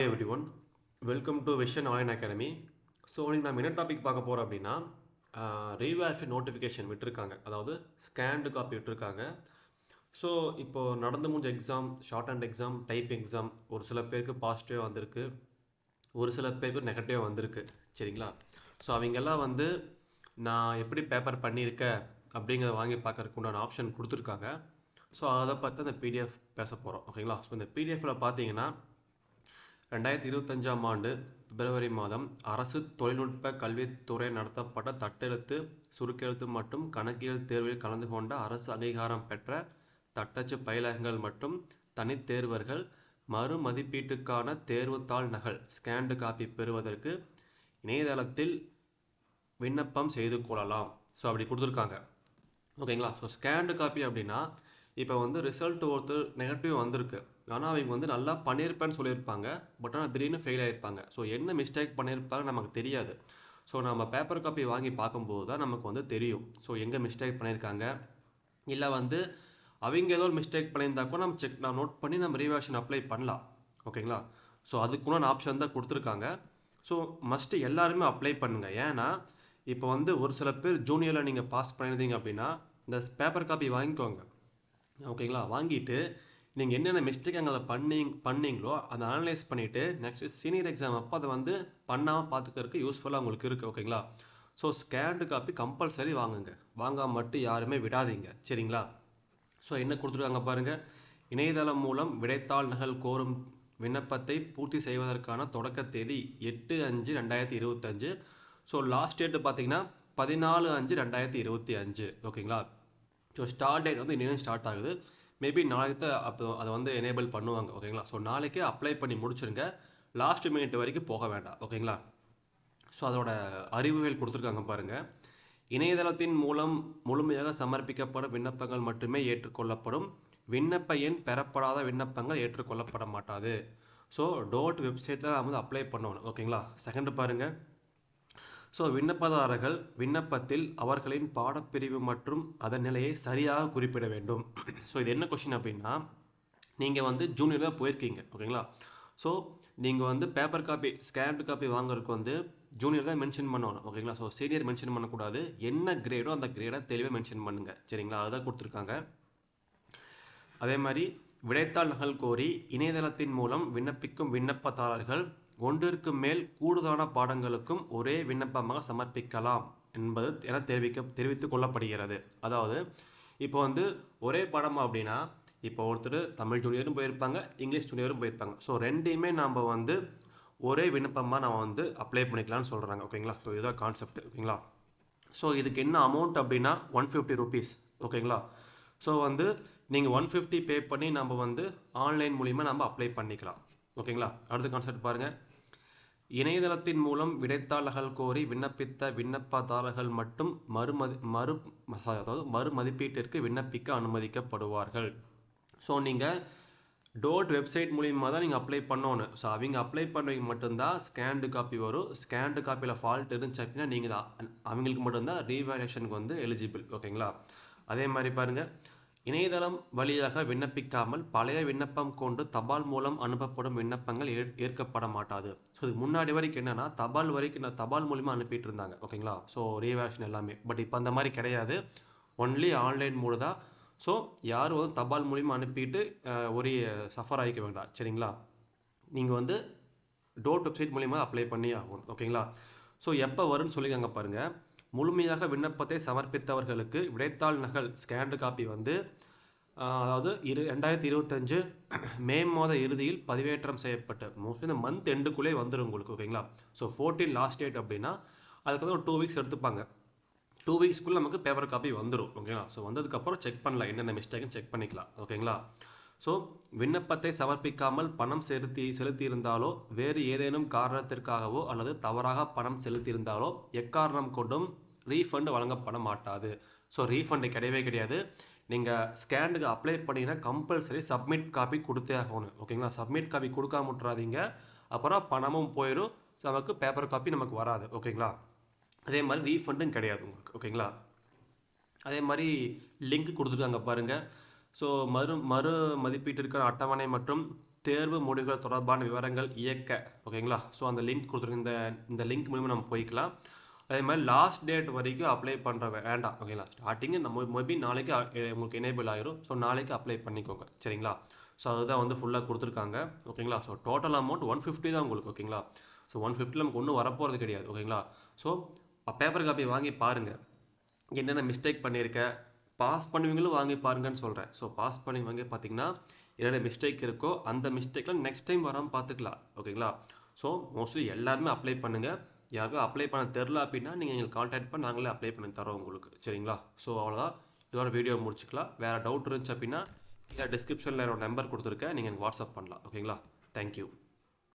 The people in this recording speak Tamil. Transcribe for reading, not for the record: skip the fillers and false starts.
Hey everyone, welcome to Vision Online Academy. So இன்னைக்கு நம்ம என்ன டாபிக் பார்க்க போகிறோம் அப்படின்னா ரீவேல்யூஷன் நோட்டிஃபிகேஷன் விட்டுருக்காங்க, அதாவது ஸ்கேன்டு காப்பி விட்டுருக்காங்க. ஸோ இப்போது நடந்து முடிஞ்ச exam, short hand exam, type exam ஒரு சில பேருக்கு பாசிட்டிவாக வந்திருக்கு, ஒரு சில பேருக்கு நெகட்டிவாக வந்திருக்கு. சரிங்களா? ஸோ அவங்கெல்லாம் வந்து நான் எப்படி பேப்பர் பண்ணியிருக்கேன் அப்படிங்கிறத வாங்கி பார்க்கறதுக்கு உண்டான ஆப்ஷன் கொடுத்துருக்காங்க. ஸோ அதை பார்த்து அந்த பிடிஎஃப் பேச போகிறோம். ஓகேங்களா? ஸோ இந்த பிடிஎஃப்பில் பார்த்தீங்கன்னா 2025ஆம் ஆண்டு பிப்ரவரி மாதம் அரசு தொழில்நுட்ப கல்வித்துறை நடத்தப்பட்ட தட்டெழுத்து, சுருக்கெழுத்து மற்றும் கணக்கியல் தேர்வில் கலந்து கொண்ட அரசு அங்கீகாரம் பெற்ற தட்டச்சு பயிலகங்கள் மற்றும் தனித்தேர்வர்கள் மறுமதிப்பீட்டுக்கான தேர்வுத்தாள் நகல் ஸ்கேன்டு காப்பி பெறுவதற்கு இணையதளத்தில் விண்ணப்பம் செய்து கொள்ளலாம். ஸோ அப்படி கொடுத்துருக்காங்க. ஓகேங்களா? ஸோ ஸ்கேன்டு காப்பி அப்படின்னா இப்போ வந்து ரிசல்ட் ஒருத்தர் நெகட்டிவ் வந்திருக்கு, ஆனால் அவங்க வந்து நல்லா பண்ணியிருப்பேன்னு சொல்லியிருப்பாங்க, பட் ஆனால் திடீர்னு ஃபெயில் ஆகிருப்பாங்க. ஸோ என்ன மிஸ்டேக் பண்ணியிருப்பாங்க நமக்கு தெரியாது. ஸோ நம்ம பேப்பர் காப்பி வாங்கி பார்க்கும்போது தான் நமக்கு வந்து தெரியும் ஸோ எங்கே மிஸ்டேக் பண்ணியிருக்காங்க. இல்லை வந்து அவங்க ஏதோ ஒரு மிஸ்டேக் பண்ணியிருந்தா கூட நம்ம நோட் பண்ணி நம்ம ரீவேஷன் அப்ளை பண்ணலாம். ஓகேங்களா? ஸோ அதுக்குன்னு ஆப்ஷன் தான் கொடுத்துருக்காங்க. ஸோ மஸ்ட்டு எல்லாருமே அப்ளை பண்ணுங்கள். ஏன்னா இப்போ வந்து ஒரு சில பேர் ஜூனியரில் நீங்கள் பாஸ் பண்ணியிருந்தீங்க அப்படின்னா இந்த பேப்பர் காப்பி வாங்கிக்கோங்க. ஓகேங்களா? வாங்கிட்டு நீங்கள் என்னென்ன மிஸ்டேக் அங்கே பண்ணீங்களோ அதை அனலைஸ் பண்ணிவிட்டு நெக்ஸ்ட்டு சீனியர் எக்ஸாம் அப்போ அதை வந்து பண்ணாமல் பார்த்துக்கிறதுக்கு யூஸ்ஃபுல்லாக உங்களுக்கு இருக்குது. ஓகேங்களா? ஸோ ஸ்கேன்டு காப்பி கம்பல்சரி வாங்குங்க, வாங்காமல் மட்டும் யாருமே விடாதீங்க. சரிங்களா? ஸோ என்ன கொடுத்துருக்காங்க பாருங்கள். இணையதளம் மூலம் விடைத்தாள் நகல் கோரும் விண்ணப்பத்தை பூர்த்தி செய்வதற்கான தொடக்க தேதி 8/5/2025. ஸோ லாஸ்ட் டேட்டு பார்த்தீங்கன்னா 14/5/2025. ஓகேங்களா? ஸோ ஸ்டார்ட் டேட் வந்து இன்னும் ஸ்டார்ட் ஆகுது. மேபி நாளைக்கு அப்போ அதை வந்து எனேபிள் பண்ணுவாங்க. ஓகேங்களா? ஸோ நாளைக்கே அப்ளை பண்ணி முடிச்சுருங்க, லாஸ்ட் மினிட் வரைக்கும் போக வேண்டாம். ஓகேங்களா? ஸோ அதோட அறிவுகள் கொடுத்துருக்காங்க பாருங்கள். இணையதளத்தின் மூலம் முழுமையாக சமர்ப்பிக்கப்படும் விண்ணப்பங்கள் மட்டுமே ஏற்றுக்கொள்ளப்படும். விண்ணப்ப எண் பெறப்படாத விண்ணப்பங்கள் ஏற்றுக்கொள்ளப்பட மாட்டாது. ஸோ டோட் வெப்சைட்டில் நம்ம வந்து அப்ளை பண்ணணும். ஓகேங்களா? செகண்ட் பாருங்கள். ஸோ விண்ணப்பதாரர்கள் விண்ணப்பத்தில் அவர்களின் பாடப்பிரிவு மற்றும் அதன் நிலையை சரியாக குறிப்பிட வேண்டும். ஸோ இது என்ன கொஷின் அப்படின்னா, நீங்கள் வந்து ஜூனியர் தான் போயிருக்கீங்க. ஓகேங்களா? ஸோ நீங்கள் வந்து பேப்பர் காப்பி ஸ்கேன்டு காப்பி வாங்குறதுக்கு வந்து ஜூனியர் தான் மென்ஷன் பண்ணணும். ஓகேங்களா? ஸோ சீனியர் மென்ஷன் பண்ணக்கூடாது. என்ன கிரேடோ அந்த கிரேடை தெளிவாக மென்ஷன் பண்ணுங்கள். சரிங்களா? அதுதான் கொடுத்துருக்காங்க. அதே மாதிரி விடைத்தாள் நகல் கோரி இணையதளத்தின் மூலம் விண்ணப்பிக்கும் விண்ணப்பதாரர்கள் ஒன்றிற்கு மேல் கூடுதலான பாடங்களுக்கும் ஒரே விண்ணப்பமாக சமர்ப்பிக்கலாம் என்பது என தெரிவித்துக் கொள்ளப்படுகிறது. அதாவது இப்போ வந்து ஒரே பாடம் அப்படின்னா இப்போ ஒருத்தர் தமிழ் ஜூனியரும் போயிருப்பாங்க, இங்கிலீஷ் ஜூனியரும் போயிருப்பாங்க. ஸோ ரெண்டையுமே நம்ம வந்து ஒரே விண்ணப்பமாக நம்ம வந்து அப்ளை பண்ணிக்கலாம்னு சொல்கிறாங்க. ஓகேங்களா? ஸோ இதுதான் கான்செப்ட். ஓகேங்களா? ஸோ இதுக்கு என்ன அமௌண்ட் அப்படின்னா 150 rupees. ஓகேங்களா? ஸோ வந்து நீங்கள் 150 பே பண்ணி நம்ம வந்து ஆன்லைன் மூலிமா நம்ம அப்ளை பண்ணிக்கலாம். ஓகேங்களா? அடுத்த கான்செப்ட் பாருங்கள். இணையதளத்தின் மூலம் விடைத்தாள் நகல் கோரி விண்ணப்பித்த விண்ணப்பதாரர்கள் மட்டும் மறுமதிப்பீட்டிற்கு விண்ணப்பிக்க அனுமதிக்கப்படுவார்கள். ஸோ நீங்கள் டோட் வெப்சைட் மூலிமா தான் நீங்கள் அப்ளை பண்ணணும். ஸோ அவங்க அப்ளை பண்ணவங்க மட்டும்தான் ஸ்கேன்டு காப்பி வரும். ஸ்கேன்டு காப்பியில் ஃபால்ட் இருந்துச்சு அப்படின்னா நீங்கள் தான் அவங்களுக்கு மட்டும்தான் ரீவேல்யூஷனுக்கு வந்து எலிஜிபிள். ஓகேங்களா? அதே மாதிரி பாருங்கள். இணையதளம் வழியாக விண்ணப்பிக்காமல் பழைய விண்ணப்பம் கொண்டு தபால் மூலம் அனுப்பப்படும் விண்ணப்பங்கள் ஏற்கப்பட மாட்டாது. ஸோ இதுக்கு முன்னாடி வரைக்கும் என்னென்னா தபால் மூலிமா அனுப்பிட்டு இருந்தாங்க. ஓகேங்களா? ஸோ ரீவேல்யூஷன் எல்லாமே. பட் இப்போ அந்த மாதிரி கிடையாது, ஒன்லி ஆன்லைன் மூடு தான். ஸோ யாரும் வந்து தபால் மூலிமா அனுப்பிட்டு ஒரு சஃபர் ஆகிக்க வேண்டாம். சரிங்களா? நீங்கள் வந்து டோட் வெப்சைட் மூலிமா அப்ளை பண்ணி ஆகும். ஓகேங்களா? ஸோ எப்போ வரும்னு சொல்லிக்காங்க பாருங்கள். முழுமையாக விண்ணப்பத்தை சமர்ப்பித்தவர்களுக்கு விடைத்தாள் நகல் ஸ்கேன்டு காப்பி வந்து அதாவது 2025 மே மாத இறுதியில் பதிவேற்றம் செய்யப்பட்டு மோஸ்ட்லி இந்த மந்த் எண்டுக்குள்ளே வந்துடும் உங்களுக்கு. ஓகேங்களா? ஸோ 14 லாஸ்ட் டேட் அப்படின்னா அதுக்கு வந்து ஒரு 2 வீக்ஸ் எடுத்துப்பாங்க. 2 வீக்ஸ்க்குள்ளே நமக்கு பேப்பர் காப்பி வந்துடும். ஓகேங்களா? ஸோ வந்ததுக்கப்புறம் செக் பண்ணலாம், என்னென்ன மிஸ்டேக்னு செக் பண்ணிக்கலாம். ஓகேங்களா? ஸோ விண்ணப்பத்தை சமர்ப்பிக்காமல் பணம் செலுத்தியிருந்தாலோ வேறு ஏதேனும் காரணத்திற்காகவோ அல்லது தவறாக பணம் செலுத்தியிருந்தாலோ எக்காரணம் கொண்டும் ரீஃபண்ட் வழங்கப்பட மாட்டாது. ஸோ ரீஃபண்டு கிடையவே கிடையாது. நீங்கள் ஸ்கேனுக்கு அப்ளை பண்ணிங்கன்னா கம்பல்சரி சப்மிட் காப்பி கொடுத்தே ஆகணும். ஓகேங்களா? சப்மிட் காப்பி கொடுக்காம விட்றாதீங்க, அப்புறம் பணமும் போயிடும், நமக்கு பேப்பர் காப்பி நமக்கு வராது. ஓகேங்களா? அதே மாதிரி ரீஃபண்டும் கிடையாது உங்களுக்கு. ஓகேங்களா? அதே மாதிரி லிங்க் கொடுத்துருக்காங்க பாருங்கள். ஸோ மறு மதிப்பீட்டிற்கான அட்டவணை மற்றும் தேர்வு முடிவுகள் தொடர்பான விவரங்கள் இயக்க ஓகேங்களா. ஸோ அந்த லிங்க் கொடுத்துருங்க. இந்த லிங்க் மூலிமா நம்ம போய்க்கலாம். அதே மாதிரி லாஸ்ட் டேட் வரைக்கும் அப்ளை பண்ணுற வேண்டாம் ஓகேங்களா. ஸ்டார்டிங்கு நம்ம மேபி நாளைக்கு உங்களுக்கு எனேபிள் ஆயிரும். ஸோ நாளைக்கு அப்ளை பண்ணிக்கோங்க சரிங்களா. ஸோ அதுதான் வந்து ஃபுல்லாக கொடுத்துருக்காங்க ஓகேங்களா. ஸோ டோட்டல் அமௌண்ட் 150 தான் உங்களுக்கு ஓகேங்களா. ஸோ 150 நமக்கு ஒன்றும் வரப்போகிறது கிடையாது ஓகேங்களா. ஸோ பேப்பர் காப்பி வாங்கி பாருங்கள், என்னென்ன மிஸ்டேக் பண்ணியிருக்க, பாஸ் பண்ணுவீங்களும் வாங்கி பாருங்கன்னு சொல்கிறேன். ஸோ பாஸ் பண்ணி வாங்கி பார்த்தீங்கன்னா என்னென்ன மிஸ்டேக் இருக்கோ அந்த மிஸ்டேக்லாம் நெக்ஸ்ட் டைம் வராமல் பார்த்துக்கலாம் ஓகேங்களா. ஸோ மோஸ்ட்லி எல்லாருமே அப்ளை பண்ணுங்கள். யாருக்கும் அப்ளை பண்ண தெரில அப்படின்னா நீங்கள் எங்களுக்கு கான்டாக்ட் பண்ணி நாங்களே அப்ளை பண்ணி தரோம் உங்களுக்கு சரிங்களா. ஸோ அவ்வளோதான், இதோட வீடியோ முடிச்சுக்கலாம். வேறு டவுட் இருந்துச்சு அப்படின்னா டிஸ்கிரிப்ஷனில் என்னோட நம்பர் கொடுத்துருக்கேன், நீங்கள் எனக்கு வாட்ஸ்அப் பண்ணலாம் ஓகேங்களா. தேங்க்யூ.